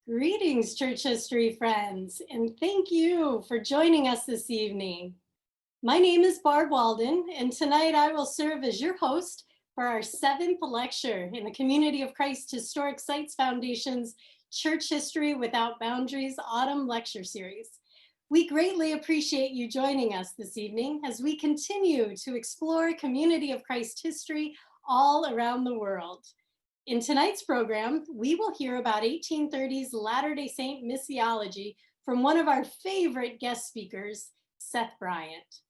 Greetings, church history friends, and thank you for joining us this evening. My name is Barb Walden, and tonight I will serve as your host for our 7th lecture in the Community of Christ Historic Sites Foundation's Church History Without Boundaries Autumn Lecture Series. We greatly appreciate you joining us this evening as we continue to explore Community of Christ history all around the world. In tonight's program, we will hear about 1830s Latter-day Saint missiology from one of our favorite guest speakers, Seth Bryant.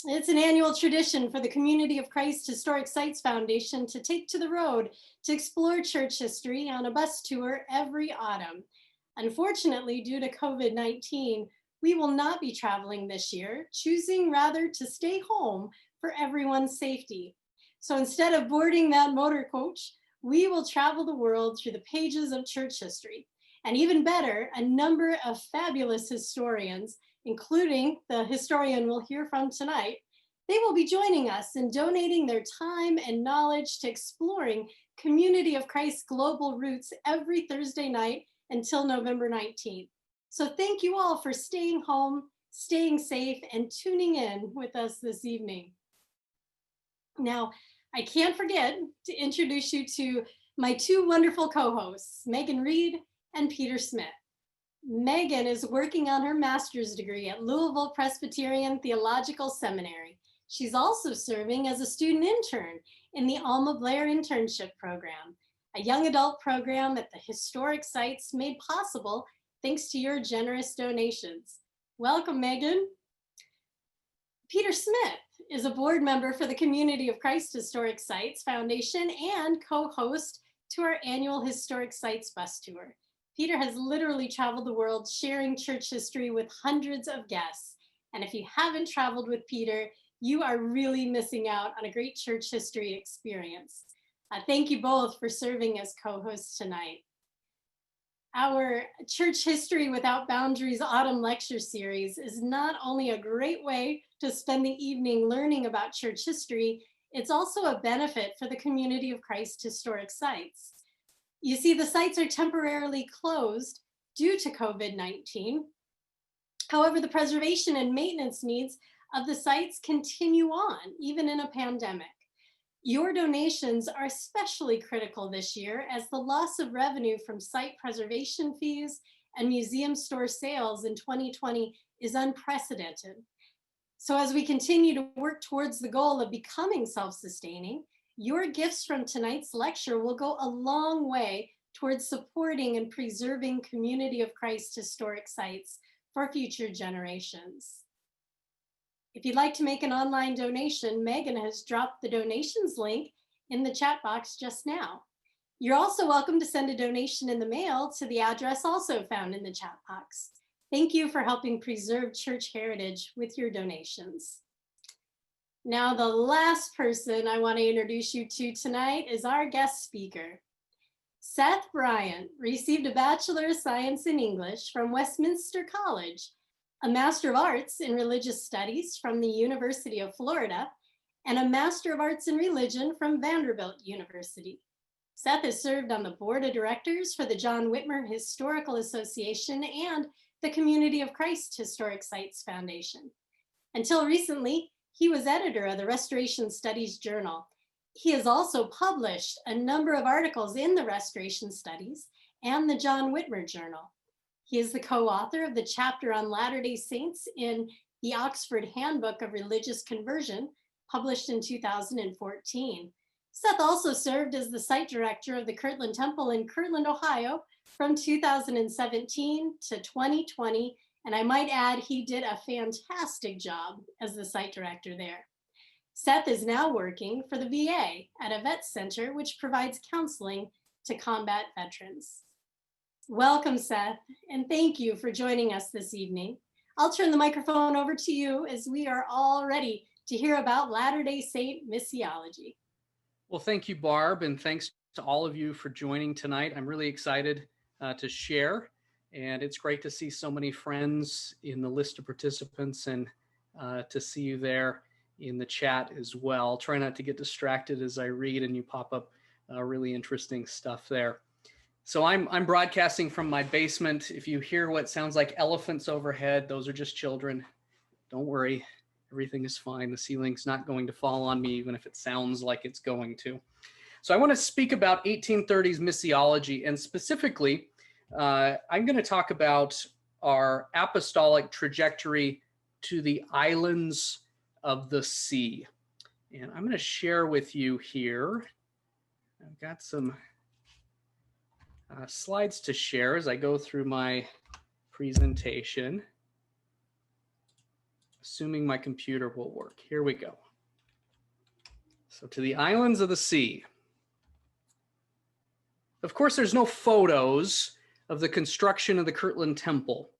It's an annual tradition for the Community of Christ Historic Sites Foundation to take to the road to explore church history on a bus tour every autumn. Unfortunately, due to COVID-19, we will not be traveling this year, choosing rather to stay home for everyone's safety. So instead of boarding that motor coach, we will travel the world through the pages of church history. And even better, a number of fabulous historians, including the historian we'll hear from tonight, they will be joining us in donating their time and knowledge to exploring Community of Christ global roots every Thursday night until November 19th. So thank you all for staying home, staying safe, and tuning in with us this evening. Now, I can't forget to introduce you to my two wonderful co-hosts, Megan Reed and Peter Smith. Megan is working on her master's degree at Louisville Presbyterian Theological Seminary. She's also serving as a student intern in the Alma Blair Internship Program, a young adult program at the historic sites made possible thanks to your generous donations. Welcome, Megan. Peter Smith is a board member for the Community of Christ Historic Sites Foundation and co-host to our annual Historic Sites bus tour. Peter has literally traveled the world sharing church history with hundreds of guests. And if you haven't traveled with Peter, you are really missing out on a great church history experience. Thank you both for serving as co-hosts tonight. Our Church History Without Boundaries Autumn Lecture Series is not only a great way to spend the evening learning about church history, it's also a benefit for the Community of Christ Historic Sites. You see, the sites are temporarily closed due to COVID-19. However, the preservation and maintenance needs of the sites continue on, even in a pandemic. Your donations are especially critical this year as the loss of revenue from site preservation fees and museum store sales in 2020 is unprecedented. So as we continue to work towards the goal of becoming self-sustaining, your gifts from tonight's lecture will go a long way towards supporting and preserving Community of Christ historic sites for future generations. If you'd like to make an online donation, Megan has dropped the donations link in the chat box just now. You're also welcome to send a donation in the mail to the address also found in the chat box. Thank you for helping preserve church heritage with your donations. Now, the last person I want to introduce you to tonight is our guest speaker. Seth Bryant received a Bachelor of Science in English from Westminster College, a Master of Arts in Religious Studies from the University of Florida, and a Master of Arts in Religion from Vanderbilt University. Seth has served on the board of directors for the John Whitmer Historical Association and the Community of Christ Historic Sites Foundation. Until recently, he was editor of the Restoration Studies Journal. He has also published a number of articles in the Restoration Studies and the John Whitmer Journal. He is the co-author of the chapter on Latter-day Saints in the Oxford Handbook of Religious Conversion, published in 2014. Seth also served as the site director of the Kirtland Temple in Kirtland, Ohio, from 2017 to 2020, and I might add he did a fantastic job as the site director there. Seth is now working for the VA at a vet center which provides counseling to combat veterans. Welcome, Seth, and thank you for joining us this evening. I'll turn the microphone over to you as we are all ready to hear about Latter-day Saint missiology. Well, thank you, Barb, and thanks to all of you for joining tonight. I'm really excited to share, and it's great to see so many friends in the list of participants and to see you there in the chat as well. Try not to get distracted as I read and you pop up really interesting stuff there. So I'm broadcasting from my basement. If you hear what sounds like elephants overhead, those are just children. Don't worry, everything is fine. The ceiling's not going to fall on me, even if it sounds like it's going to. So I want to speak about 1830s missiology, and specifically, I'm going to talk about our apostolic trajectory to the islands of the sea. And I'm going to share with you here. I've got some slides to share as I go through my presentation, assuming my computer will work. Here we go. So to the islands of the sea. Of course, there's no photos of the construction of the Kirtland Temple.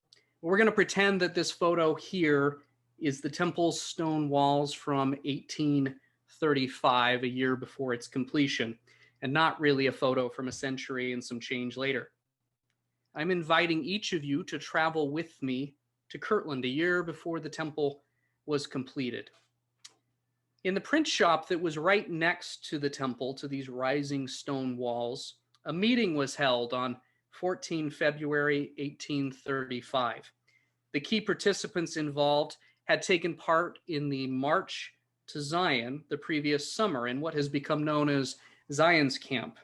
We're going to pretend that this photo here is the temple's stone walls from 1835, a year before its completion, and not really a photo from a century and some change later. I'm inviting each of you to travel with me to Kirtland a year before the temple was completed. In the print shop that was right next to the temple, to these rising stone walls, a meeting was held on 14 February 1835. The key participants involved had taken part in the March to Zion the previous summer in what has become known as Zion's Camp.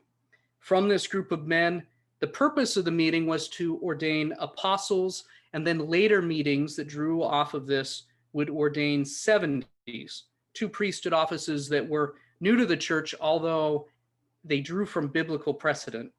From this group of men, the purpose of the meeting was to ordain apostles, and then later meetings that drew off of this would ordain 70s, two priesthood offices that were new to the church, although they drew from biblical precedent.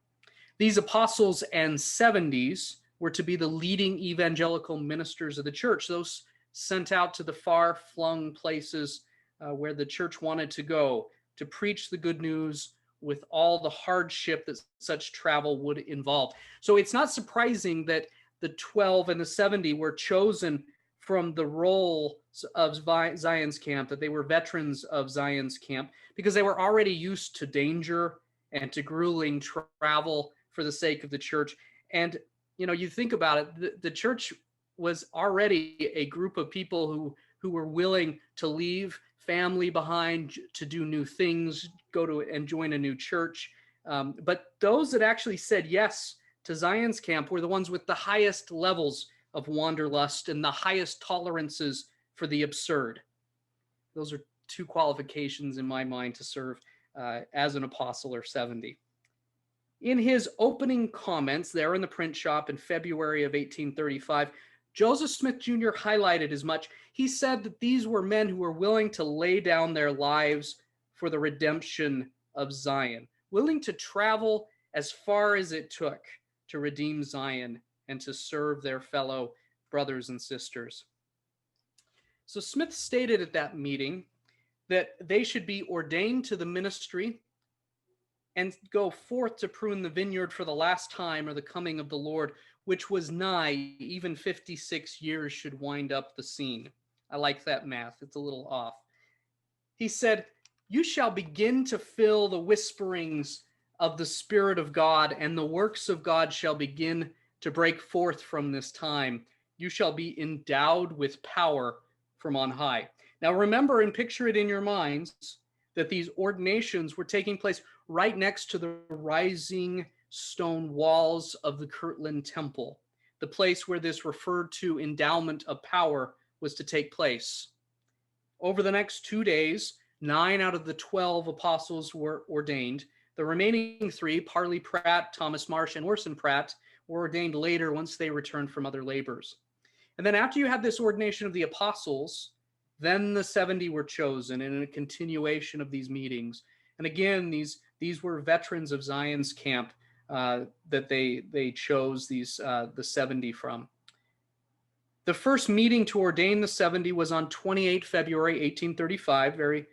These apostles and 70s were to be the leading evangelical ministers of the church, those sent out to the far-flung places where the church wanted to go to preach the good news with all the hardship that such travel would involve. So it's not surprising that the 12 and the 70 were chosen from the role of Zion's Camp, that they were veterans of Zion's Camp, because they were already used to danger and to grueling travel for the sake of the church. And, you know, you think about it, the church was already a group of people who were willing to leave family behind, to do new things, go to and join a new church. But those that actually said yes to Zion's Camp were the ones with the highest levels of wanderlust and the highest tolerances for the absurd. Those are two qualifications in my mind to serve as an apostle or 70. In his opening comments there in the print shop in February of 1835, Joseph Smith Jr. highlighted as much. He said that these were men who were willing to lay down their lives for the redemption of Zion, willing to travel as far as it took to redeem Zion and to serve their fellow brothers and sisters. So Smith stated at that meeting that they should be ordained to the ministry and go forth to prune the vineyard for the last time, or the coming of the Lord, which was nigh, even 56 years should wind up the scene. I like that math. It's a little off. He said, "You shall begin to fill the whisperings of the Spirit of God, and the works of God shall begin to break forth from this time. You shall be endowed with power from on high." Now remember and picture it in your minds that these ordinations were taking place right next to the rising stone walls of the Kirtland Temple, the place where this referred to endowment of power was to take place. Over the next 2 days, 9 out of the 12 apostles were ordained. The remaining 3, Parley Pratt, Thomas Marsh, and Orson Pratt, were ordained later once they returned from other labors. And then after you had this ordination of the apostles, then the 70 were chosen in a continuation of these meetings. And again, these were veterans of Zion's Camp that they chose the 70 from. The first meeting to ordain the 70 was on 28 February 1835, very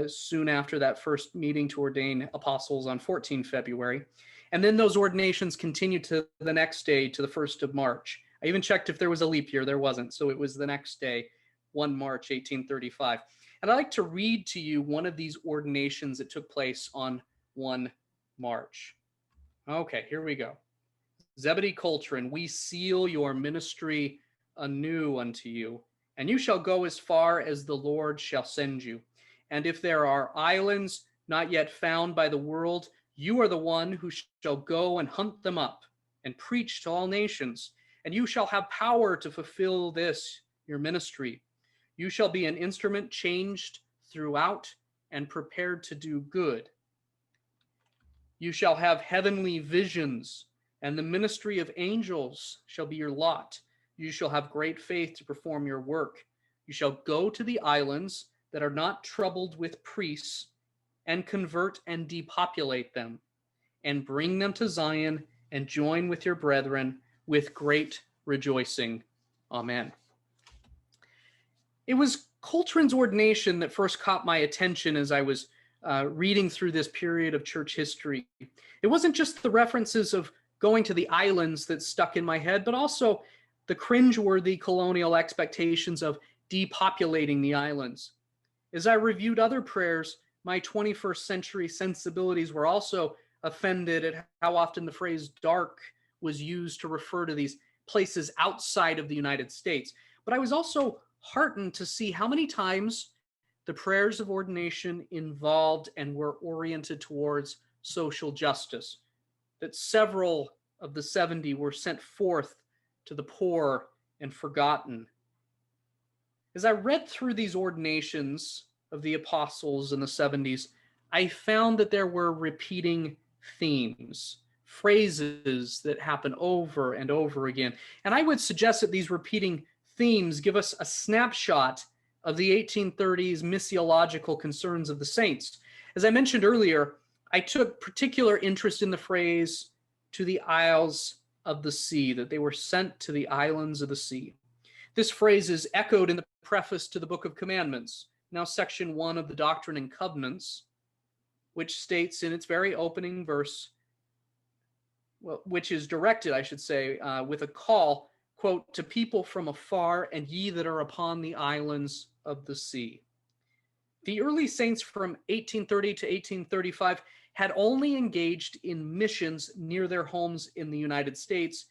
soon after that first meeting to ordain apostles on 14 February. And then those ordinations continued to the next day, to the 1st of March. I even checked if there was a leap year. There wasn't. So it was the next day, 1 March 1835. And I'd like to read to you one of these ordinations that took place on 1 March. Okay, here we go. Zebedee Coltrane, we seal your ministry anew unto you, and you shall go as far as the Lord shall send you. And if there are islands not yet found by the world, You are the one who shall go and hunt them up and preach to all nations, and you shall have power to fulfill this, your ministry. You shall be an instrument changed throughout and prepared to do good. You shall have heavenly visions, and the ministry of angels shall be your lot. You shall have great faith to perform your work. You shall go to the islands that are not troubled with priests, and convert and depopulate them, and bring them to Zion, and join with your brethren with great rejoicing. Amen. It was Coltrane's ordination that first caught my attention as I was reading through this period of church history. It wasn't just the references of going to the islands that stuck in my head, but also the cringeworthy colonial expectations of depopulating the islands. As I reviewed other prayers, my 21st century sensibilities were also offended at how often the phrase dark was used to refer to these places outside of the United States. But I was also heartened to see how many times the prayers of ordination involved and were oriented towards social justice, that several of the 70 were sent forth to the poor and forgotten. As I read through these ordinations of the apostles in the 70s, I found that there were repeating themes, phrases that happen over and over again. And I would suggest that these repeating themes give us a snapshot of the 1830s missiological concerns of the saints. As I mentioned earlier, I took particular interest in the phrase to the isles of the sea, that they were sent to the islands of the sea. This phrase is echoed in the preface to the Book of Commandments, now section 1 of the Doctrine and Covenants, which states in its very opening verse, well, which is directed, I should say, with a call, quote, to people from afar and ye that are upon the islands of the sea. The early saints from 1830 to 1835 had only engaged in missions near their homes in the United States,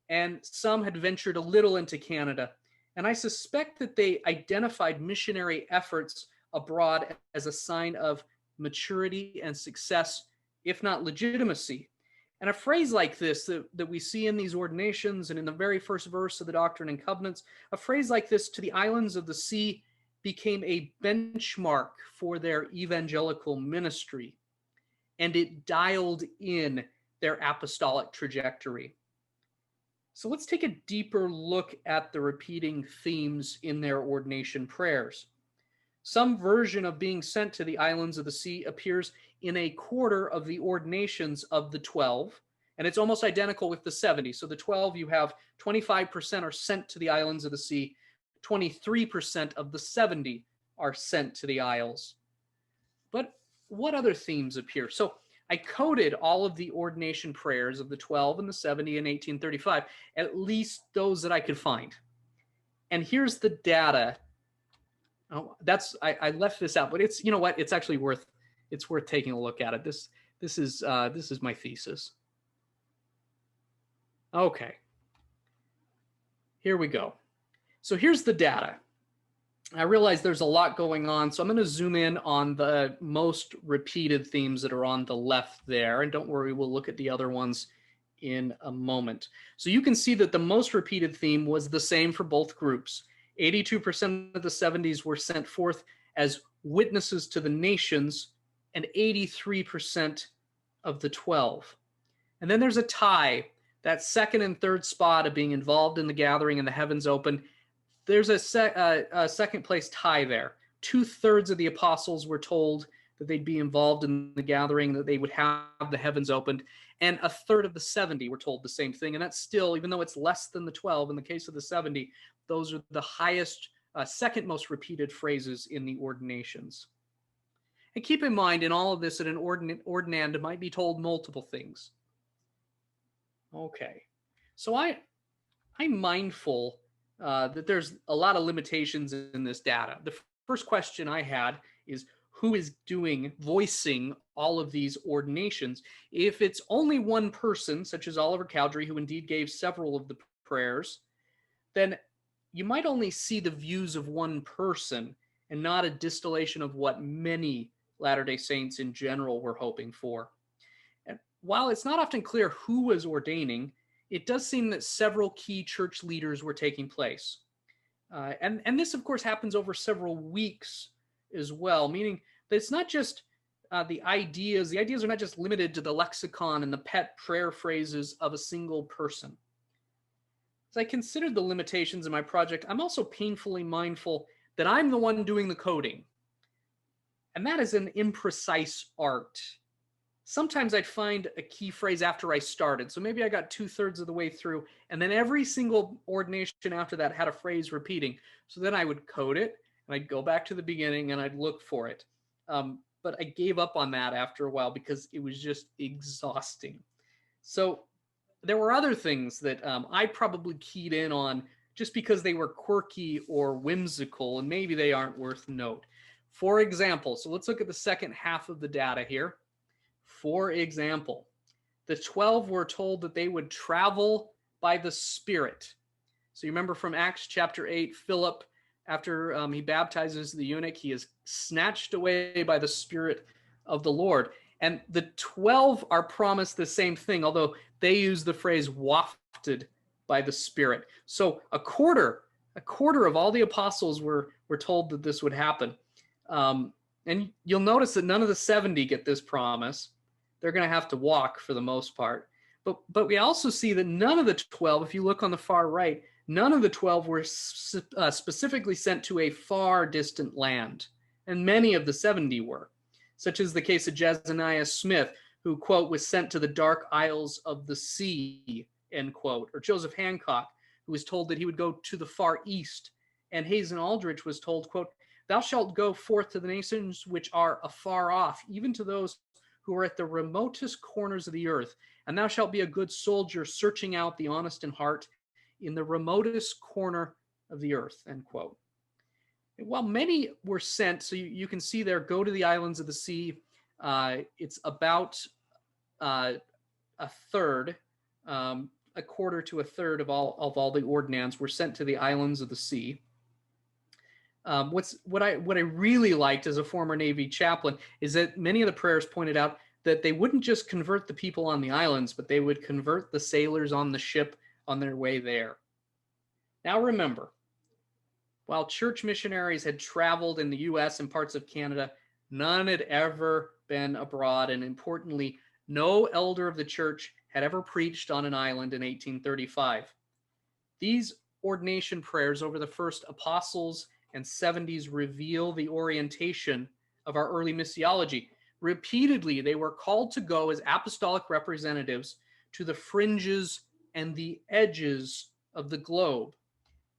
and some had ventured a little into Canada. And I suspect that they identified missionary efforts abroad as a sign of maturity and success, if not legitimacy. And a phrase like this that we see in these ordinations and in the very first verse of the Doctrine and Covenants, a phrase like this, to the islands of the sea, became a benchmark for their evangelical ministry, and it dialed in their apostolic trajectory. So let's take a deeper look at the repeating themes in their ordination prayers. Some version of being sent to the islands of the sea appears in a quarter of the ordinations of the 12, and it's almost identical with the 70. So the 12, you have 25% are sent to the islands of the sea, 23% of the 70 are sent to the isles. But what other themes appear? So I coded all of the ordination prayers of the 12 and the 70 in 1835, at least those that I could find. And here's the data. Oh, I left this out, but it's, you know what? It's actually worth taking a look at it. This is my thesis. Okay. Here we go. So here's the data. I realize there's a lot going on, so I'm going to zoom in on the most repeated themes that are on the left there. And don't worry, we'll look at the other ones in a moment. So you can see that the most repeated theme was the same for both groups. 82% of the 70s were sent forth as witnesses to the nations, and 83% of the 12. And then there's a tie, that second and third spot of being involved in the gathering and the heavens open. There's a second place tie there. 2/3 of the apostles were told that they'd be involved in the gathering, that they would have the heavens opened. And 1/3 of the 70 were told the same thing. And that's still, even though it's less than the 12, in the case of the 70, those are the highest, second most repeated phrases in the ordinations. And keep in mind, in all of this, that an ordinand might be told multiple things. Okay, so I'm mindful that there's a lot of limitations in this data. The first question I had is, who is voicing all of these ordinations? If it's only one person, such as Oliver Cowdery, who indeed gave several of the prayers, then you might only see the views of one person and not a distillation of what many Latter-day Saints in general were hoping for. while it's not often clear who was ordaining, it does seem that several key church leaders were taking place. And this, of course, happens over several weeks as well, meaning that it's not just the ideas. The ideas are not just limited to the lexicon and the pet prayer phrases of a single person. As I considered the limitations in my project, I'm also painfully mindful that I'm the one doing the coding. And that is an imprecise art. Sometimes I'd find a key phrase after I started. So maybe I got 2/3 of the way through, and then every single ordination after that had a phrase repeating. So then I would code it, and I'd go back to the beginning, and I'd look for it. But I gave up on that after a while because it was just exhausting. So there were other things that I probably keyed in on just because they were quirky or whimsical, and maybe they aren't worth note. For example, so let's look at the second half of the data here. For example, the 12 were told that they would travel by the Spirit. So you remember from Acts chapter 8, Philip, after he baptizes the eunuch, he is snatched away by the Spirit of the Lord. And the 12 are promised the same thing, although they use the phrase wafted by the Spirit. So a quarter of all the apostles were told that this would happen. And you'll notice that none of the 70 get this promise. They're going to have to walk for the most part. But we also see that none of the 12, if you look on the far right, none of the 12 were specifically sent to a far distant land. And many of the 70 were, such as the case of Jezaniah Smith, who, quote, was sent to the dark isles of the sea, end quote, or Joseph Hancock, who was told that he would go to the far east. And Hazen Aldrich was told, quote, "Thou shalt go forth to the nations which are afar off, even to those who are at the remotest corners of the earth. And thou shalt be a good soldier, searching out the honest in heart in the remotest corner of the earth," end quote. And while many were sent, so you can see there, go to the islands of the sea. It's about a third, a quarter to a third of all the ordinands were sent to the islands of the sea. What I really liked as a former Navy chaplain is that many of the prayers pointed out that they wouldn't just convert the people on the islands, but they would convert the sailors on the ship on their way there. Now remember, while church missionaries had traveled in the US and parts of Canada, none had ever been abroad, and importantly, no elder of the church had ever preached on an island in 1835. These ordination prayers over the first apostles and 70s reveal the orientation of our early missiology. Repeatedly, they were called to go as apostolic representatives to the fringes and the edges of the globe.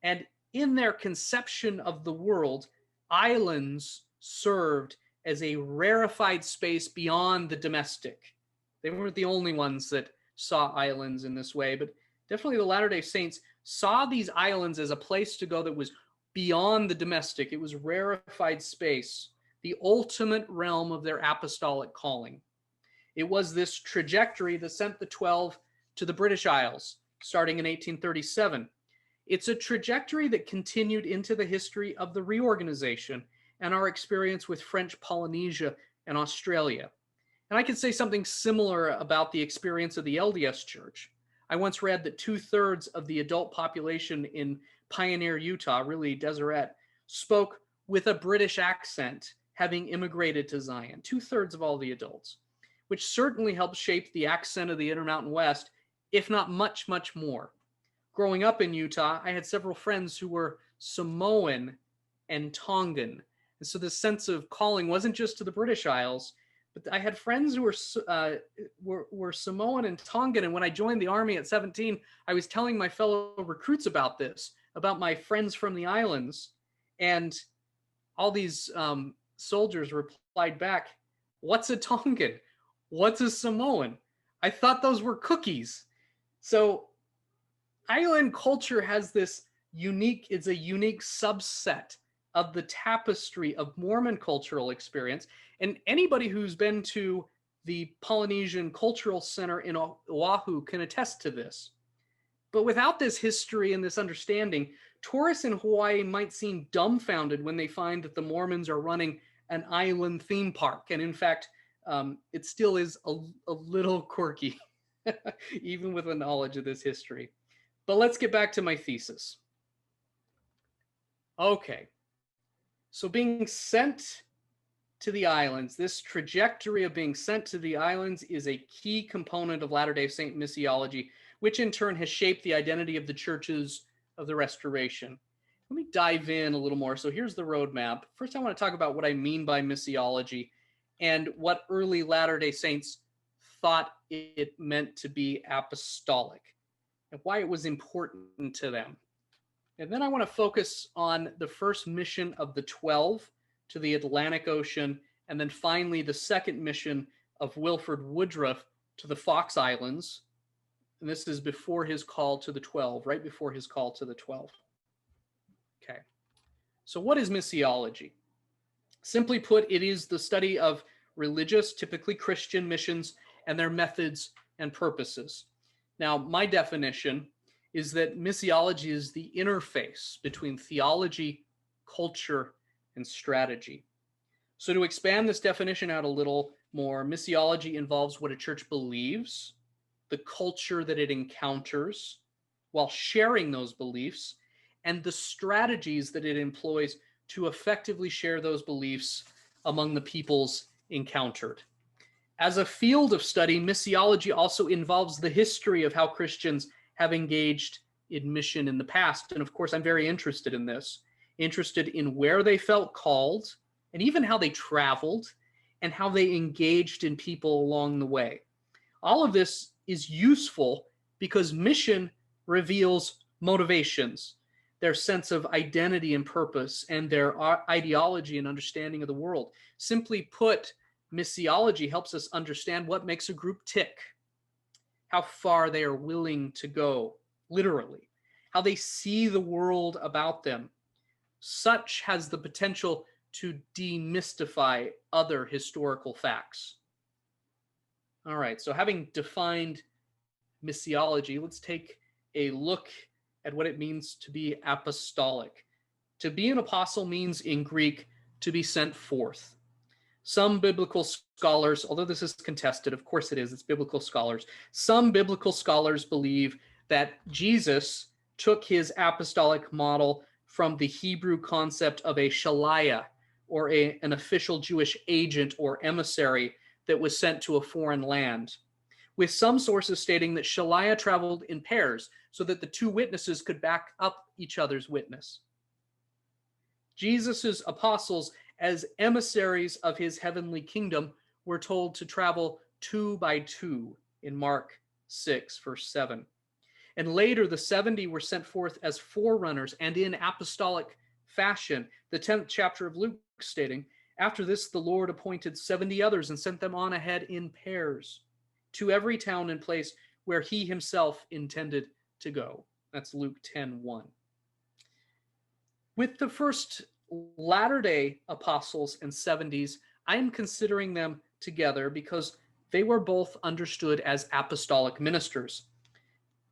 And in their conception of the world, islands served as a rarefied space beyond the domestic. They weren't the only ones that saw islands in this way, but definitely the Latter-day Saints saw these islands as a place to go that was beyond the domestic. It was rarefied space, the ultimate realm of their apostolic calling. It was this trajectory that sent the 12 to the British Isles, starting in 1837. It's a trajectory that continued into the history of the reorganization and our experience with French Polynesia and Australia. And I could say something similar about the experience of the LDS Church. I once read that 2/3 of the adult population in Pioneer, Utah, really Deseret, spoke with a British accent, having immigrated to Zion. 2/3 of all the adults, which certainly helped shape the accent of the Intermountain West, if not much, much more. Growing up in Utah, I had several friends who were Samoan and Tongan. And so this sense of calling wasn't just to the British Isles, but I had friends who were Samoan and Tongan. And when I joined the Army at 17, I was telling my fellow recruits about this, about my friends from the islands. And all these soldiers replied back, "What's a Tongan? What's a Samoan? I thought those were cookies." So island culture has this it's a unique subset of the tapestry of Mormon cultural experience. And anybody who's been to the Polynesian Cultural Center in Oahu can attest to this. But without this history and this understanding, tourists in Hawaii might seem dumbfounded when they find that the Mormons are running an island theme park. And in fact, it still is a little quirky, even with a knowledge of this history. But let's get back to my thesis. Okay, so being sent to the islands, this trajectory of being sent to the islands is a key component of Latter-day Saint missiology, which in turn has shaped the identity of the churches of the Restoration. Let me dive in a little more. So here's the roadmap. First, I want to talk about what I mean by missiology and what early Latter-day Saints thought it meant to be apostolic and why it was important to them. And then I want to focus on the first mission of the 12 to the Atlantic Ocean, and then finally the second mission of Wilford Woodruff to the Fox Islands. And this is before his call to the 12, right before his call to the 12. Okay, so what is missiology? Simply put, it is the study of religious, typically Christian missions and their methods and purposes. Now, my definition is that missiology is the interface between theology, culture, and strategy. So to expand this definition out a little more, missiology involves what a church believes, the culture that it encounters while sharing those beliefs, and the strategies that it employs to effectively share those beliefs among the peoples encountered. As a field of study, missiology also involves the history of how Christians have engaged in mission in the past. And of course, I'm very interested in this, interested in where they felt called, and even how they traveled, and how they engaged in people along the way. All of this is useful because mission reveals motivations, their sense of identity and purpose, and their ideology and understanding of the world. Simply put, missiology helps us understand what makes a group tick, how far they are willing to go, literally, how they see the world about them. Such has the potential to demystify other historical facts. All right, so having defined missiology, let's take a look at what it means to be apostolic. To be an apostle means, in Greek, to be sent forth. Some biblical scholars, although this is contested, of course it is, it's biblical scholars. Some biblical scholars believe that Jesus took his apostolic model from the Hebrew concept of a shaliah, or an official Jewish agent or emissary that was sent to a foreign land, with some sources stating that shaliah traveled in pairs so that the two witnesses could back up each other's witness. Jesus's apostles, as emissaries of his heavenly kingdom, were told to travel 2 by 2 in Mark 6, verse 7. And later, the 70 were sent forth as forerunners and in apostolic fashion. The 10th chapter of Luke stating, after this, the Lord appointed 70 others and sent them on ahead in pairs to every town and place where he himself intended to go. That's Luke 10:1. With the first Latter-day apostles and 70s, I am considering them together because they were both understood as apostolic ministers.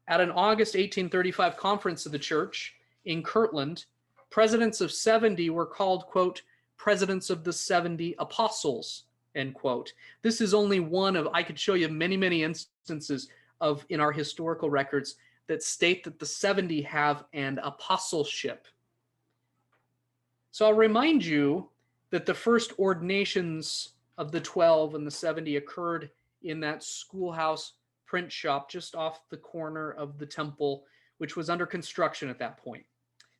At an August 1835 conference of the church in Kirtland, presidents of 70 were called, quote, presidents of the 70 apostles, end quote. This is only one of, I could show you many, many instances of in our historical records that state that the 70 have an apostleship. So I'll remind you that the first ordinations of the 12 and the 70 occurred in that schoolhouse print shop just off the corner of the temple, which was under construction at that point.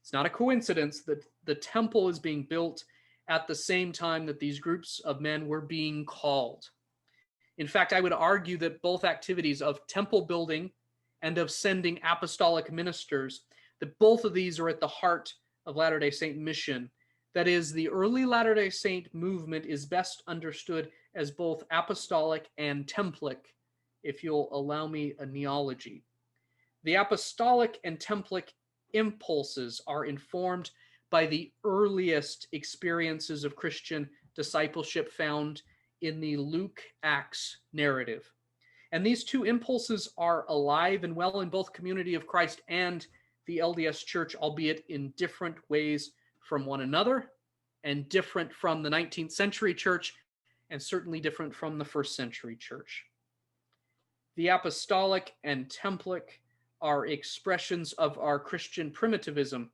It's not a coincidence that the temple is being built at the same time that these groups of men were being called. In fact, I would argue that both activities of temple building and of sending apostolic ministers, that both of these are at the heart of Latter-day Saint mission. That is, the early Latter-day Saint movement is best understood as both apostolic and templic, if you'll allow me a neology. The apostolic and templic impulses are informed by the earliest experiences of Christian discipleship found in the Luke Acts narrative. And these two impulses are alive and well in both Community of Christ and the LDS Church, albeit in different ways from one another and different from the 19th century church and certainly different from the first century church. The apostolic and templic are expressions of our Christian primitivism,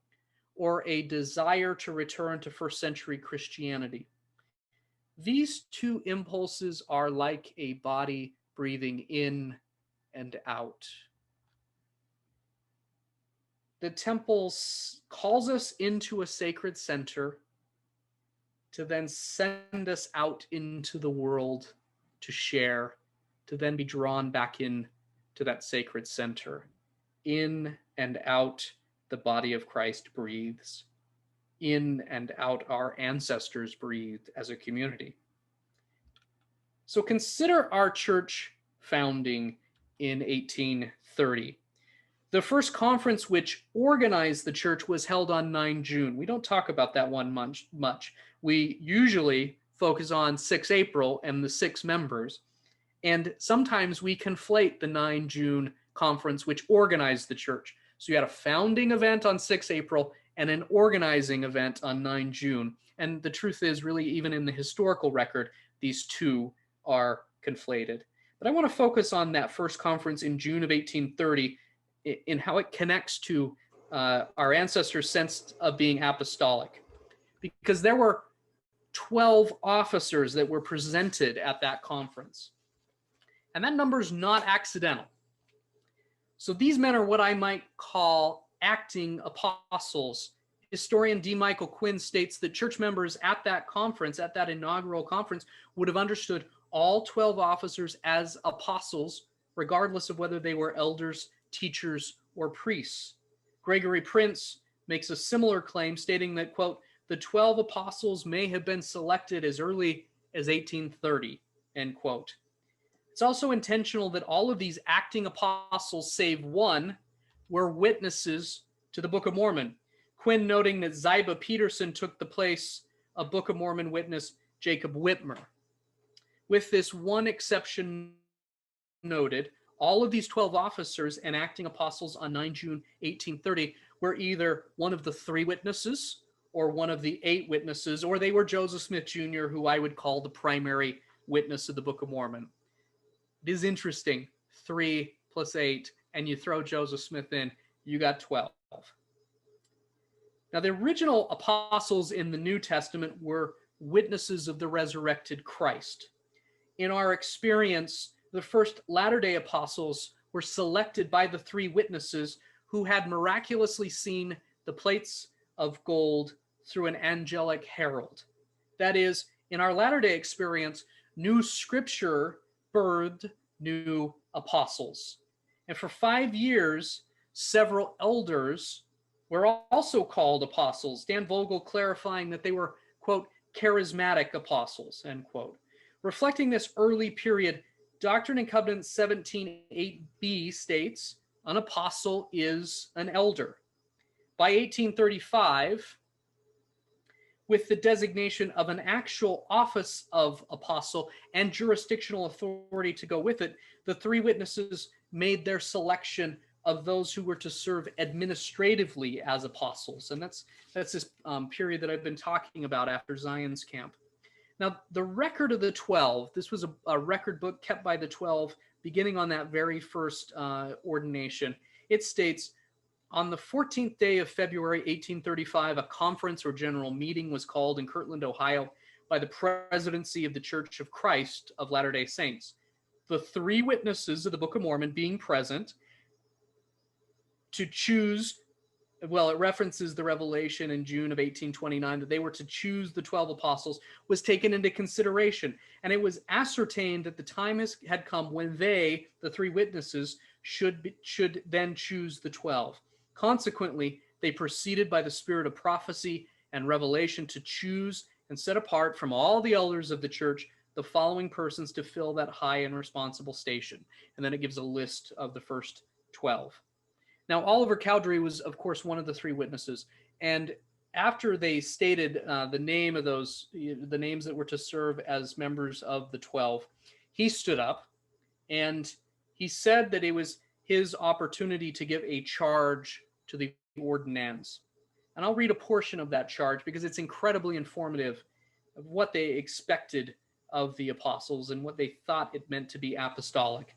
or a desire to return to first century Christianity. These two impulses are like a body breathing in and out. The temple calls us into a sacred center to then send us out into the world to share, to then be drawn back in to that sacred center. In and out, the body of Christ breathes. In and out, our ancestors breathed as a community. So consider our church founding in 1830. The first conference which organized the church was held on 9 June. We don't talk about that one much. We usually focus on 6 April and the 6 members. And sometimes we conflate the 9 June conference which organized the church. So you had a founding event on 6 April and an organizing event on 9 June. And the truth is, really, even in the historical record, these two are conflated. But I want to focus on that first conference in June of 1830 in how it connects to our ancestors' sense of being apostolic. Because there were 12 officers that were presented at that conference. And that number is not accidental. So these men are what I might call acting apostles. Historian D. Michael Quinn states that church members at that conference, at that inaugural conference, would have understood all 12 officers as apostles, regardless of whether they were elders, teachers, or priests. Gregory Prince makes a similar claim, stating that, quote, the 12 apostles may have been selected as early as 1830, end quote. It's also intentional that all of these acting apostles, save one, were witnesses to the Book of Mormon. Quinn noting that Ziba Peterson took the place of Book of Mormon witness Jacob Whitmer. With this one exception noted, all of these 12 officers and acting apostles on 9 June 1830 were either one of the 3 witnesses or one of the 8 witnesses, or they were Joseph Smith Jr., who I would call the primary witness of the Book of Mormon. It is interesting, 3 plus 8, and you throw Joseph Smith in, you got 12. Now, the original apostles in the New Testament were witnesses of the resurrected Christ. In our experience, the first Latter-day apostles were selected by the 3 witnesses who had miraculously seen the plates of gold through an angelic herald. That is, in our Latter-day experience, new scripture birthed new apostles. And for 5 years, several elders were also called apostles. Dan Vogel clarifying that they were, quote, charismatic apostles, end quote. Reflecting this early period, Doctrine and Covenants 17:8b states, an apostle is an elder. By 1835, with the designation of an actual office of apostle and jurisdictional authority to go with it, the 3 witnesses made their selection of those who were to serve administratively as apostles. And that's this period that I've been talking about after Zion's camp. Now, the record of the 12, this was a record book kept by the 12, beginning on that very first ordination. It states, on the 14th day of February, 1835, a conference or general meeting was called in Kirtland, Ohio, by the presidency of the Church of Christ of Latter-day Saints. The 3 witnesses of the Book of Mormon being present to choose, well, it references the revelation in June of 1829 that they were to choose the 12 apostles, was taken into consideration. And it was ascertained that the time had come when they, the 3 witnesses, should then choose the 12. Consequently, they proceeded by the spirit of prophecy and revelation to choose and set apart from all the elders of the church the following persons to fill that high and responsible station. And then it gives a list of the first 12. Now, Oliver Cowdery was, of course, one of the 3 witnesses. And after they stated the name of the names that were to serve as members of the 12, he stood up and he said that it was his opportunity to give a charge to the ordinands. And I'll read a portion of that charge because it's incredibly informative of what they expected of the apostles and what they thought it meant to be apostolic.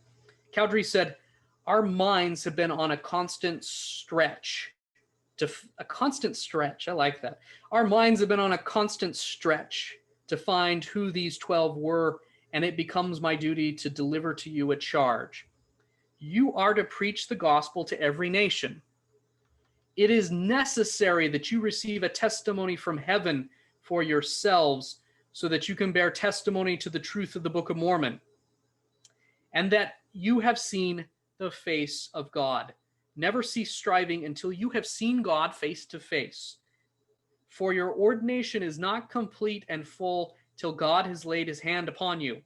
Cowdery said, our minds have been on a constant stretch. I like that. Our minds have been on a constant stretch to find who these 12 were, and it becomes my duty to deliver to you a charge. You are to preach the gospel to every nation. It is necessary that you receive a testimony from heaven for yourselves so that you can bear testimony to the truth of the Book of Mormon, and that you have seen the face of God. Never cease striving until you have seen God face to face. For your ordination is not complete and full till God has laid his hand upon you.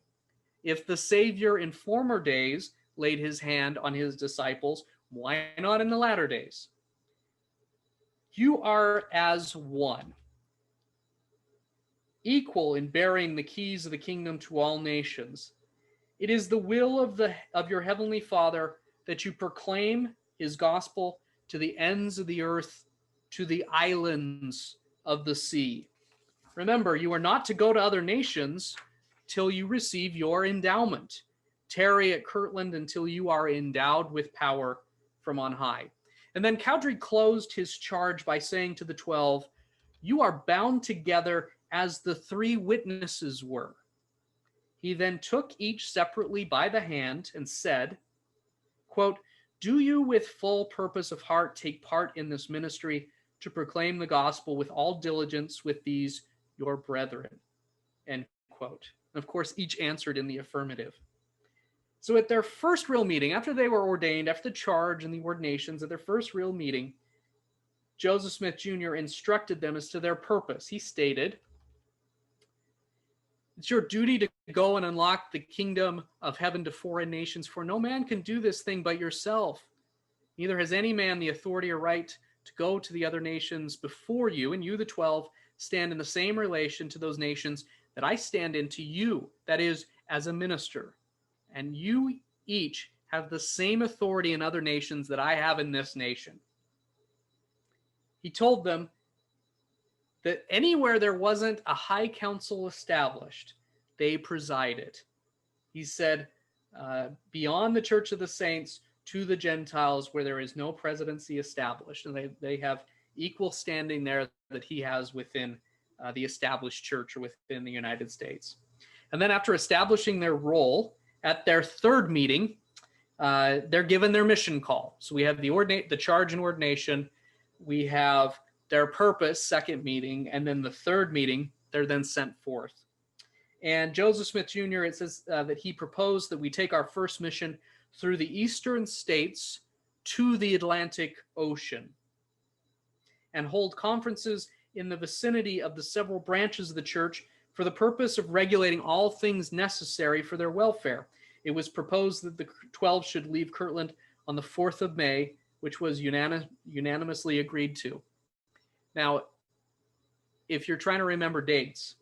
If the Savior in former days laid his hand on his disciples, why not in the latter days? You are as one, equal in bearing the keys of the kingdom to all nations. It is the will of your heavenly Father that you proclaim his gospel to the ends of the earth, to the islands of the sea. Remember, you are not to go to other nations till you receive your endowment. Tarry at Kirtland until you are endowed with power from on high. And then Cowdery closed his charge by saying to the 12, you are bound together as the 3 witnesses were. He then took each separately by the hand and said, quote, do you with full purpose of heart take part in this ministry to proclaim the gospel with all diligence with these your brethren? End quote. And of course, each answered in the affirmative. So at their first real meeting, after they were ordained, after the charge and the ordinations, at their first real meeting, Joseph Smith Jr. instructed them as to their purpose. He stated, it's your duty to go and unlock the kingdom of heaven to foreign nations, for no man can do this thing but yourself. Neither has any man the authority or right to go to the other nations before you, and you, the 12, stand in the same relation to those nations that I stand in to you, that is, as a minister. And you each have the same authority in other nations that I have in this nation. He told them that anywhere there wasn't a high council established, they presided. He said, beyond the Church of the Saints to the Gentiles where there is no presidency established. And they have equal standing there that he has within the established church or within the United States. And then after establishing their role at their third meeting, they're given their mission call. So we have the charge and ordination. We have their purpose, second meeting, and then the third meeting, they're then sent forth. And Joseph Smith Jr., it says that he proposed that we take our first mission through the eastern states to the Atlantic Ocean and hold conferences in the vicinity of the several branches of the church for the purpose of regulating all things necessary for their welfare. It was proposed that the 12 should leave Kirtland on the 4th of May, which was unanimously agreed to. Now, if you're trying to remember dates,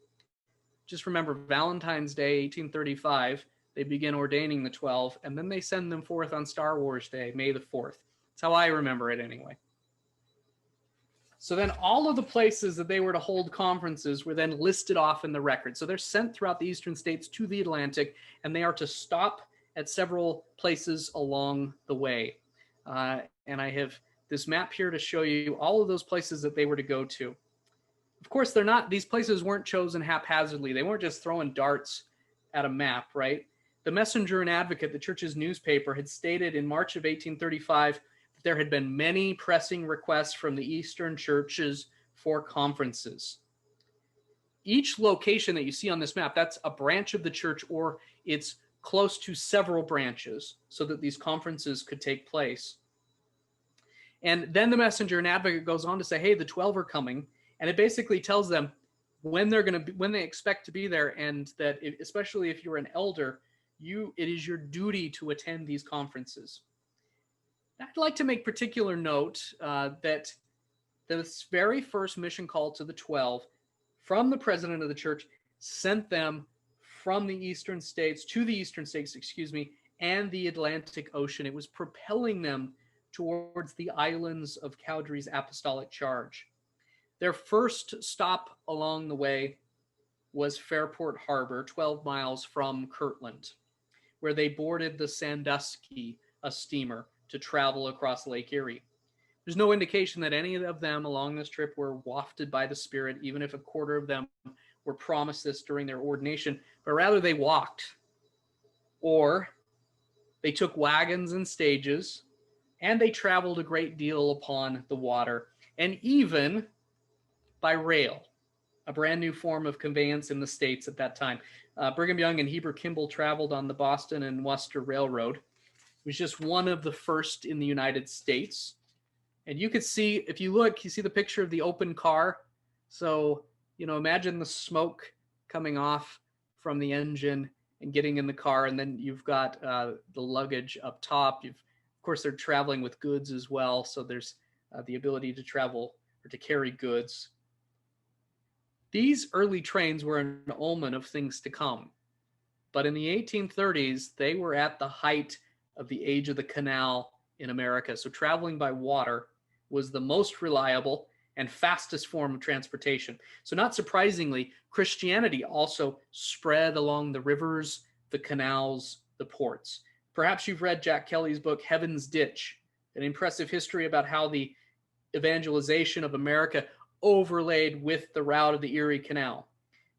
just remember Valentine's Day, 1835, they begin ordaining the 12, and then they send them forth on Star Wars Day, May the 4th. That's how I remember it anyway. So then all of the places that they were to hold conferences were then listed off in the record. So they're sent throughout the eastern states to the Atlantic, and they are to stop at several places along the way. And I have this map here to show you all of those places that they were to go to. Of course, these places weren't chosen haphazardly. They weren't just throwing darts at a map, right? The Messenger and Advocate, the church's newspaper, had stated in March of 1835 that there had been many pressing requests from the Eastern churches for conferences. Each location that you see on this map, that's a branch of the church, or it's close to several branches so that these conferences could take place. And then the Messenger and Advocate goes on to say, hey, the 12 are coming. And it basically tells them when they expect to be there, and that especially if you're an elder, it is your duty to attend these conferences. I'd like to make particular note that this very first mission call to the 12 from the president of the church sent them from the eastern states to the eastern states, and the Atlantic Ocean. It was propelling them towards the islands of Cowdery's apostolic charge. Their first stop along the way was Fairport Harbor, 12 miles from Kirtland, where they boarded the Sandusky, a steamer, to travel across Lake Erie. There's no indication that any of them along this trip were wafted by the Spirit, even if a quarter of them were promised this during their ordination, but rather they walked, or they took wagons and stages, and they traveled a great deal upon the water, and even by rail, a brand new form of conveyance in the States at that time. Brigham Young and Heber Kimball traveled on the Boston and Worcester Railroad. It was just one of the first in the United States. And you could see, if you look, you see the picture of the open car. So, imagine the smoke coming off from the engine and getting in the car. And then you've got the luggage up top. Of course, they're traveling with goods as well. So there's the ability to travel or to carry goods. These early trains were an omen of things to come. But in the 1830s, they were at the height of the age of the canal in America. So traveling by water was the most reliable and fastest form of transportation. So not surprisingly, Christianity also spread along the rivers, the canals, the ports. Perhaps you've read Jack Kelly's book, Heaven's Ditch, an impressive history about how the evangelization of America overlaid with the route of the Erie Canal.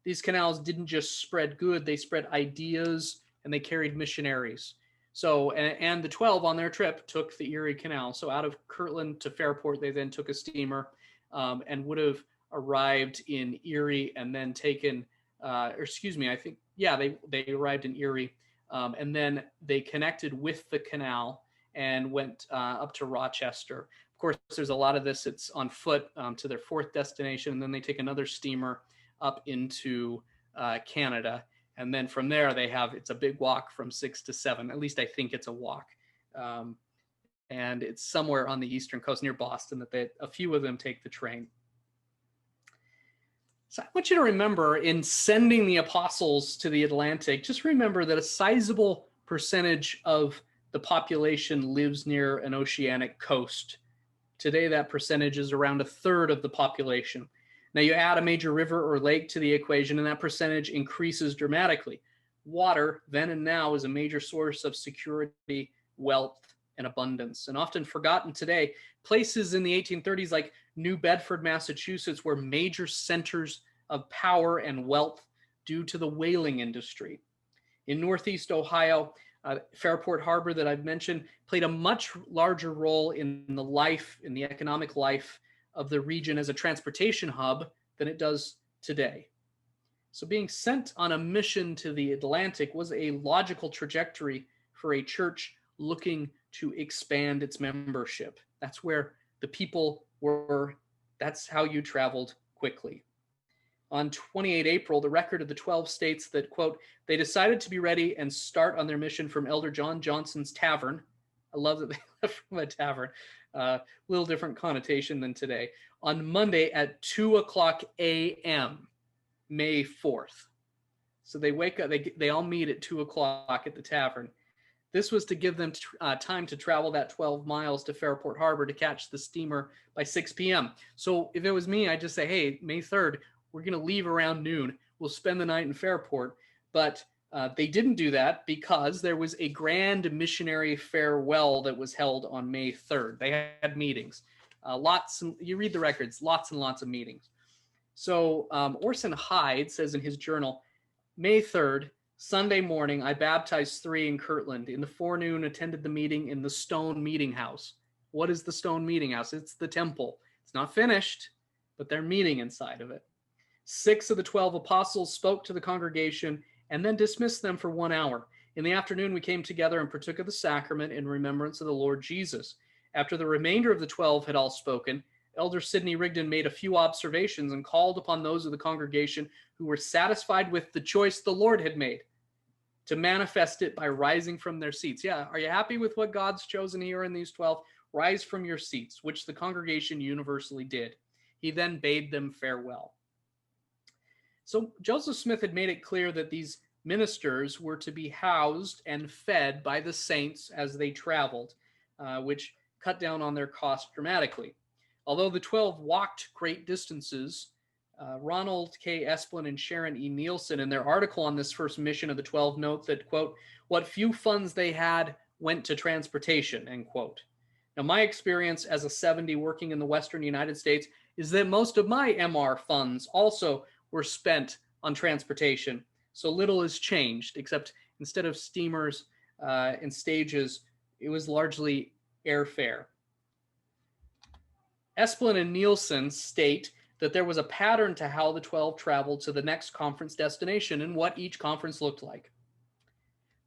These canals didn't just spread good, they spread ideas, and they carried missionaries. So, and the 12 on their trip took the Erie Canal. So out of Kirtland to Fairport, they then took a steamer and would have arrived in Erie and then taken, they arrived in Erie and then they connected with the canal and went up to Rochester. Of course, there's a lot of this, it's on foot to their fourth destination, and then they take another steamer up into Canada. And then from there, it's a big walk from 6 to 7. At least I think it's a walk. And it's somewhere on the eastern coast near Boston that a few of them take the train. So I want you to remember, in sending the apostles to the Atlantic, just remember that a sizable percentage of the population lives near an oceanic coast. Today, that percentage is around a third of the population. Now you add a major river or lake to the equation, and that percentage increases dramatically. Water, then and now, is a major source of security, wealth, and abundance. And often forgotten today, places in the 1830s like New Bedford, Massachusetts, were major centers of power and wealth due to the whaling industry. In Northeast Ohio, Fairport Harbor that I've mentioned played a much larger role in the economic life of the region as a transportation hub than it does today. So being sent on a mission to the Atlantic was a logical trajectory for a church looking to expand its membership. That's where the people were. That's how you traveled quickly. On 28 April, the record of the 12 states that, quote, they decided to be ready and start on their mission from Elder John Johnson's tavern. I love that they left from a tavern. Little different connotation than today. On Monday at 2:00 a.m., May 4th. So they wake up, they all meet at 2:00 at the tavern. This was to give them time to travel that 12 miles to Fairport Harbor to catch the steamer by 6 p.m. So if it was me, I'd just say, hey, May 3rd, we're going to leave around noon. We'll spend the night in Fairport. But they didn't do that because there was a grand missionary farewell that was held on May 3rd. They had meetings. You read the records, lots and lots of meetings. So Orson Hyde says in his journal, May 3rd, Sunday morning, I baptized 3 in Kirtland. In the forenoon, attended the meeting in the Stone Meeting House. What is the Stone Meeting House? It's the temple. It's not finished, but they're meeting inside of it. 6 of the 12 apostles spoke to the congregation and then dismissed them for 1 hour. In the afternoon, we came together and partook of the sacrament in remembrance of the Lord Jesus. After the remainder of the 12 had all spoken, Elder Sidney Rigdon made a few observations and called upon those of the congregation who were satisfied with the choice the Lord had made to manifest it by rising from their seats. Yeah, are you happy with what God's chosen here in these 12? Rise from your seats, which the congregation universally did. He then bade them farewell. So Joseph Smith had made it clear that these ministers were to be housed and fed by the saints as they traveled, which cut down on their cost dramatically. Although the 12 walked great distances, Ronald K. Esplin and Sharon E. Nielsen, in their article on this first mission of the 12, note that, quote, what few funds they had went to transportation, end quote. Now, my experience as a 70 working in the Western United States is that most of my MR funds also were spent on transportation. So little has changed, except instead of steamers and stages, it was largely airfare. Esplin and Nielsen state that there was a pattern to how the 12 traveled to the next conference destination and what each conference looked like.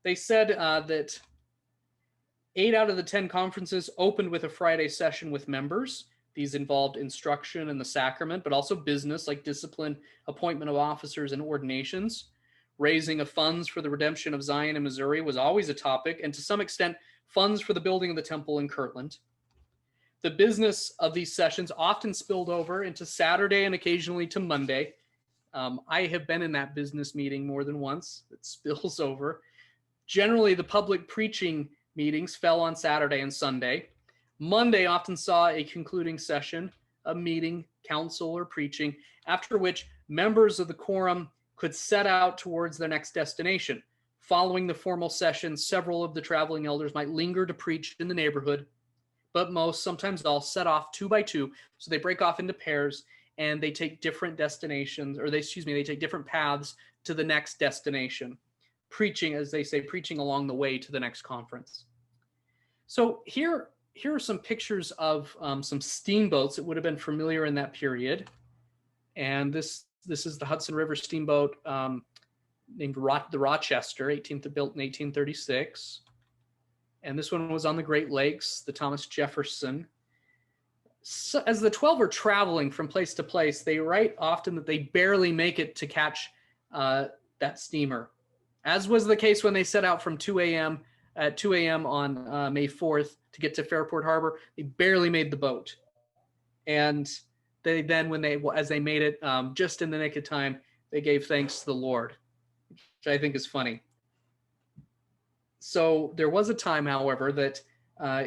They said that 8 out of the 10 conferences opened with a Friday session with members. These involved instruction and the sacrament, but also business like discipline, appointment of officers, and ordinations. Raising of funds for the redemption of Zion in Missouri was always a topic, and to some extent, funds for the building of the temple in Kirtland. The business of these sessions often spilled over into Saturday and occasionally to Monday. I have been in that business meeting more than once. It spills over. Generally, the public preaching meetings fell on Saturday and Sunday. Monday often saw a concluding session, a meeting, council, or preaching, after which members of the quorum could set out towards their next destination. Following the formal session, several of the traveling elders might linger to preach in the neighborhood, but most, sometimes all, set off 2 by 2. So they break off into pairs and they take different destinations, or they take different paths to the next destination. Preaching, as they say, preaching along the way to the next conference. So here are some pictures of some steamboats that would have been familiar in that period. And this is the Hudson River steamboat named the Rochester, built in 1836. And this one was on the Great Lakes, the Thomas Jefferson. So as the 12 are traveling from place to place, they write often that they barely make it to catch that steamer. As was the case when they set out from 2 a.m. on May 4th to get to Fairport Harbor, they barely made the boat. And they then, as they made it just in the nick of time, they gave thanks to the Lord, which I think is funny. So there was a time, however, that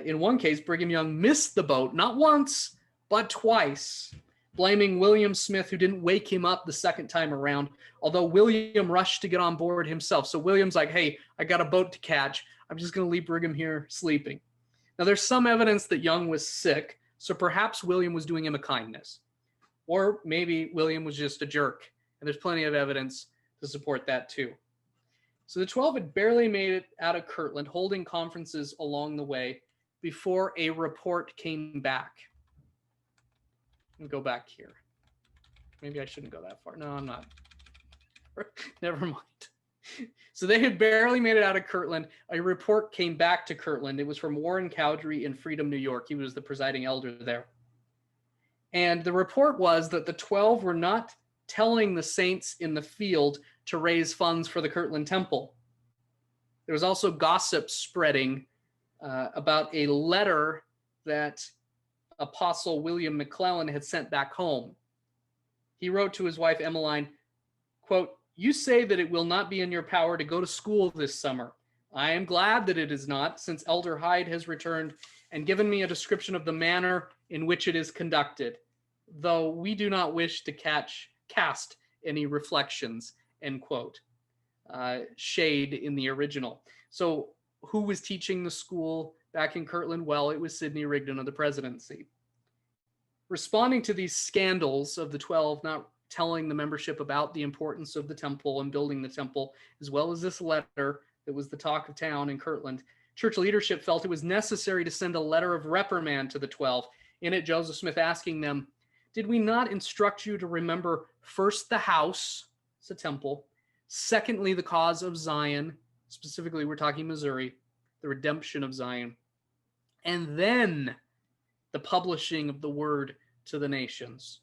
in one case, Brigham Young missed the boat, not once, but twice, blaming William Smith, who didn't wake him up the second time around, although William rushed to get on board himself. So William's like, hey, I got a boat to catch. I'm just going to leave Brigham here sleeping. Now, there's some evidence that Young was sick, so perhaps William was doing him a kindness. Or maybe William was just a jerk, and there's plenty of evidence to support that too. So the 12 had barely made it out of Kirtland, holding conferences along the way before a report came back. And go back here. Maybe I shouldn't go that far. No, I'm not. Never mind. So they had barely made it out of Kirtland. A report came back to Kirtland. It was from Warren Cowdery in Freedom, New York. He was the presiding elder there. And the report was that the 12 were not telling the saints in the field to raise funds for the Kirtland Temple. There was also gossip spreading about a letter that Apostle William McClellan had sent back home. He wrote to his wife, Emmeline, quote, you say that it will not be in your power to go to school this summer. I am glad that it is not, since Elder Hyde has returned and given me a description of the manner in which it is conducted, though we do not wish to cast any reflections, end quote. Shade in the original. So who was teaching the school back in Kirtland? Well, it was Sidney Rigdon of the presidency. Responding to these scandals of the 12 not telling the membership about the importance of the temple and building the temple, as well as this letter that was the talk of town in Kirtland, church leadership felt it was necessary to send a letter of reprimand to the 12. In it, Joseph Smith asking them, did we not instruct you to remember first the house, it's a temple, secondly, the cause of Zion, specifically we're talking Missouri, the redemption of Zion, and then the publishing of the word to the nations.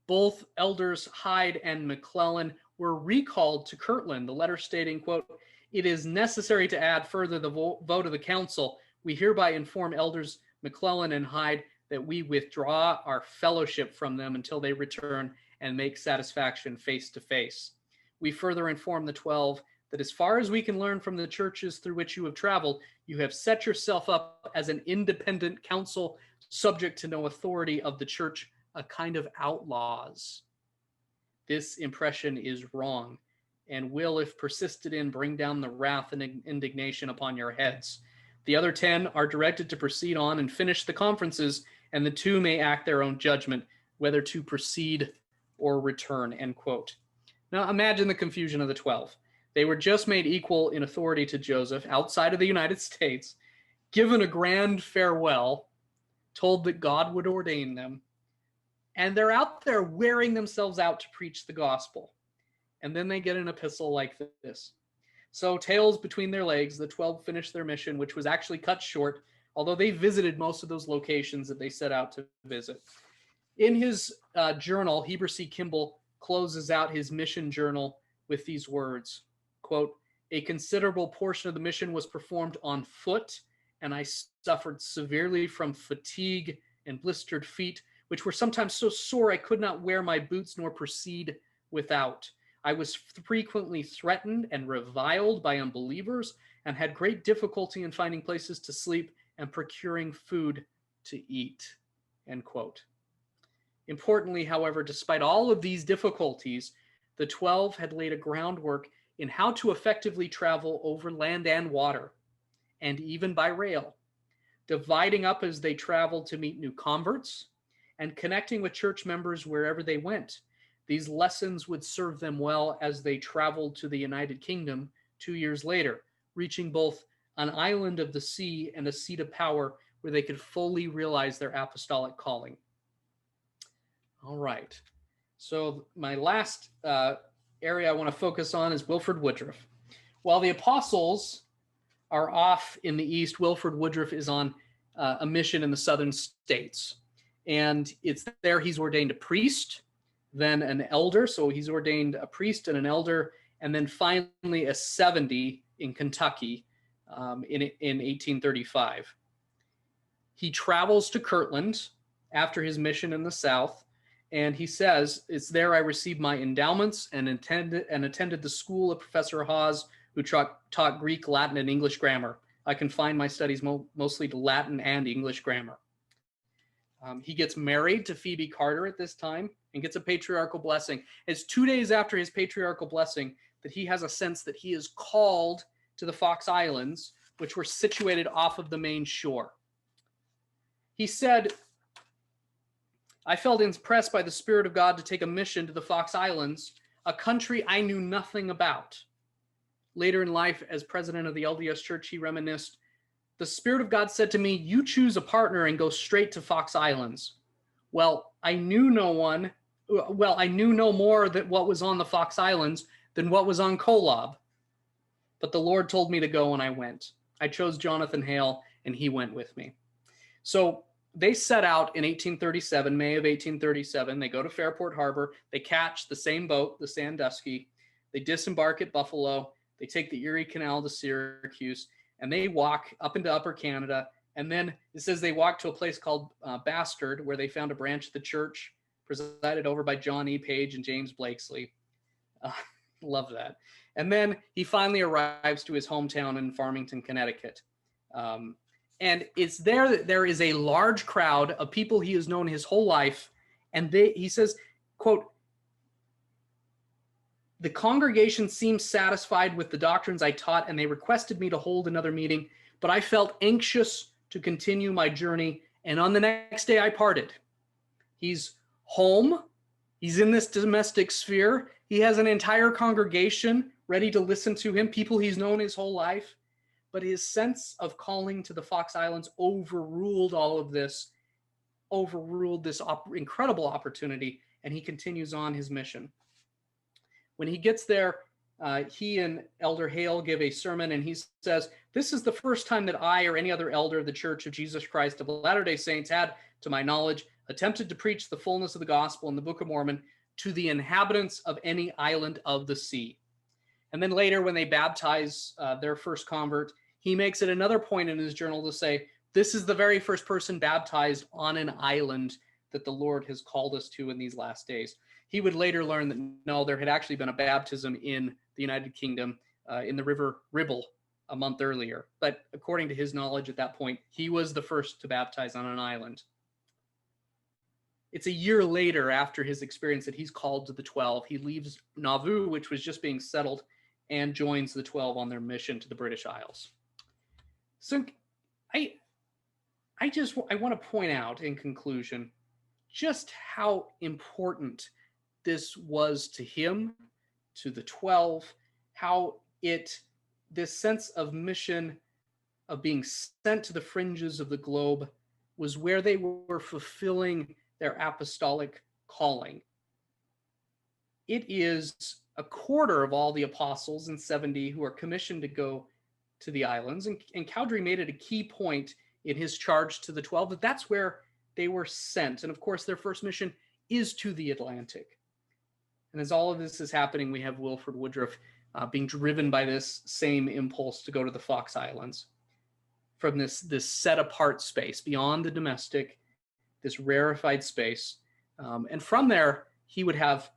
Both elders Hyde and McClellan were recalled to Kirtland, the letter stating, quote, it is necessary to add further the vote of the council. We hereby inform elders McClellan and Hyde that we withdraw our fellowship from them until they return and make satisfaction face to face. We further inform the 12 that as far as we can learn from the churches through which you have traveled, you have set yourself up as an independent council subject to no authority of the church, a kind of outlaws. This impression is wrong and will, if persisted in, bring down the wrath and indignation upon your heads. The other 10 are directed to proceed on and finish the conferences, and the 2 may act their own judgment, whether to proceed or return," end quote. Now imagine the confusion of the 12. They were just made equal in authority to Joseph outside of the United States, given a grand farewell, told that God would ordain them, and they're out there wearing themselves out to preach the gospel. And then they get an epistle like this. So, tails between their legs, the 12 finished their mission, which was actually cut short, although they visited most of those locations that they set out to visit. In his journal, Heber C. Kimball closes out his mission journal with these words, quote, "A considerable portion of the mission was performed on foot, and I suffered severely from fatigue and blistered feet, which were sometimes so sore I could not wear my boots nor proceed without. I was frequently threatened and reviled by unbelievers and had great difficulty in finding places to sleep and procuring food to eat," end quote. Importantly, however, despite all of these difficulties, the 12 had laid a groundwork in how to effectively travel over land and water, and even by rail, dividing up as they traveled to meet new converts and connecting with church members wherever they went. These lessons would serve them well as they traveled to the United Kingdom 2 years later, reaching both an island of the sea and a seat of power where they could fully realize their apostolic calling. All right. So my last area I want to focus on is Wilford Woodruff. While the apostles are off in the East, Wilford Woodruff is on a mission in the southern states. And it's there he's ordained a priest, then an elder. So he's ordained a priest and an elder, and then finally a 70 in Kentucky in 1835. He travels to Kirtland after his mission in the South, and he says, "It's there I received my endowments and attended the school of Professor Hawes, who taught Greek, Latin, and English grammar. I confined my studies mostly to Latin and English grammar." He gets married to Phoebe Carter at this time and gets a patriarchal blessing. It's 2 days after his patriarchal blessing that he has a sense that he is called to the Fox Islands, which were situated off of the main shore. He said, "I felt impressed by the Spirit of God to take a mission to the Fox Islands, a country I knew nothing about." Later in life, as president of the LDS Church, he reminisced, "The Spirit of God said to me, 'You choose a partner and go straight to Fox Islands.' Well, I knew no more that what was on the Fox Islands than what was on Kolob. But the Lord told me to go, and I went. I chose Jonathan Hale, and he went with me." So they set out in 1837, May of 1837. They go to Fairport Harbor. They catch the same boat, the Sandusky. They disembark at Buffalo. They take the Erie Canal to Syracuse, and they walk up into Upper Canada. And then it says they walked to a place called Bastard, where they found a branch of the church presided over by John E. Page and James Blakesley. Love that. And then he finally arrives to his hometown in Farmington, Connecticut. And it's there that there is a large crowd of people he has known his whole life. And he says, quote, "The congregation seemed satisfied with the doctrines I taught, and they requested me to hold another meeting, but I felt anxious to continue my journey, and on the next day I parted." He's home. He's in this domestic sphere. He has an entire congregation ready to listen to him, people he's known his whole life. But his sense of calling to the Fox Islands overruled all of this, overruled this incredible opportunity, and he continues on his mission. When he gets there, he and Elder Hale give a sermon, and he says, "This is the first time that I or any other elder of the Church of Jesus Christ of Latter-day Saints had, to my knowledge, attempted to preach the fullness of the gospel in the Book of Mormon to the inhabitants of any island of the sea." And then later, when they baptize their first convert, he makes it another point in his journal to say, "This is the very first person baptized on an island that the Lord has called us to in these last days." He would later learn that no, there had actually been a baptism in the United Kingdom in the River Ribble a month earlier. But according to his knowledge at that point, he was the first to baptize on an island. it's a year later after his experience that he's called to the 12. He leaves Nauvoo, which was just being settled, and joins the 12 on their mission to the British Isles. So I want to point out in conclusion just how important this was to him, to the 12, how this sense of mission, of being sent to the fringes of the globe, was where they were fulfilling their apostolic calling. It is a quarter of all the apostles in 70 who are commissioned to go to the islands. And Cowdery made it a key point in his charge to the 12 that that's where they were sent. And of course, their first mission is to the Atlantic. And as all of this is happening, we have Wilford Woodruff being driven by this same impulse to go to the Fox Islands, from this set apart space beyond the domestic, this rarefied space. And from there, he would have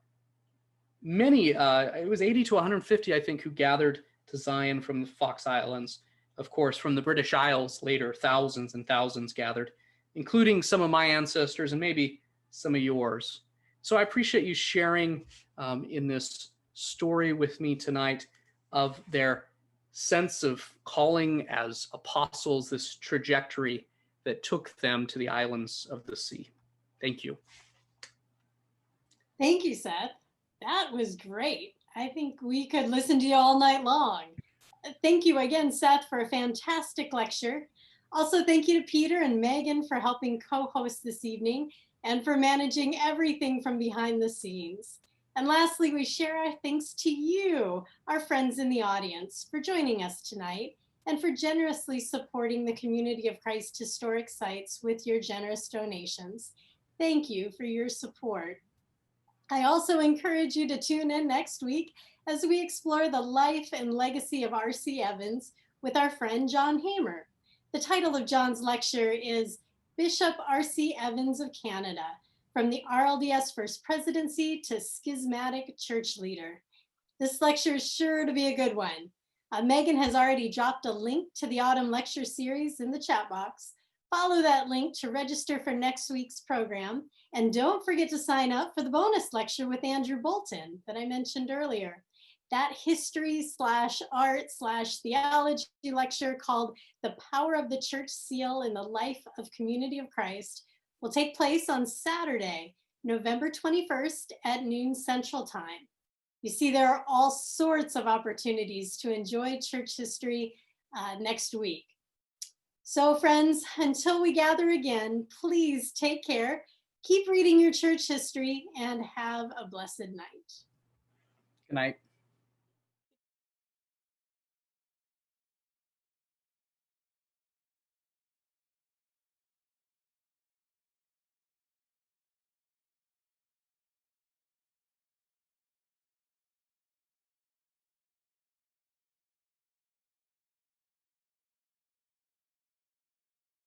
many, it was 80 to 150, I think, who gathered to Zion from the Fox Islands. Of course, from the British Isles later, thousands and thousands gathered, including some of my ancestors and maybe some of yours. So I appreciate you sharing in this story with me tonight of their sense of calling as apostles, this trajectory that took them to the islands of the sea. Thank you. Thank you, Seth. That was great. I think we could listen to you all night long. Thank you again, Seth, for a fantastic lecture. Also, thank you to Peter and Megan for helping co-host this evening and for managing everything from behind the scenes. And lastly, we share our thanks to you, our friends in the audience, for joining us tonight and for generously supporting the Community of Christ historic sites with your generous donations. Thank you for your support. I also encourage you to tune in next week as we explore the life and legacy of R.C. Evans with our friend John Hamer. The title of John's lecture is Bishop R.C. Evans of Canada, from the RLDS First Presidency to Schismatic Church Leader. This lecture is sure to be a good one. Megan has already dropped a link to the Autumn Lecture Series in the chat box. Follow that link to register for next week's program. And don't forget to sign up for the bonus lecture with Andrew Bolton that I mentioned earlier. That history/art/theology lecture called The Power of the Church Seal in the Life of Community of Christ will take place on Saturday, November 21st at noon Central Time. You see, there are all sorts of opportunities to enjoy church history next week. So friends, until we gather again, please take care, keep reading your church history, and have a blessed night. Good night.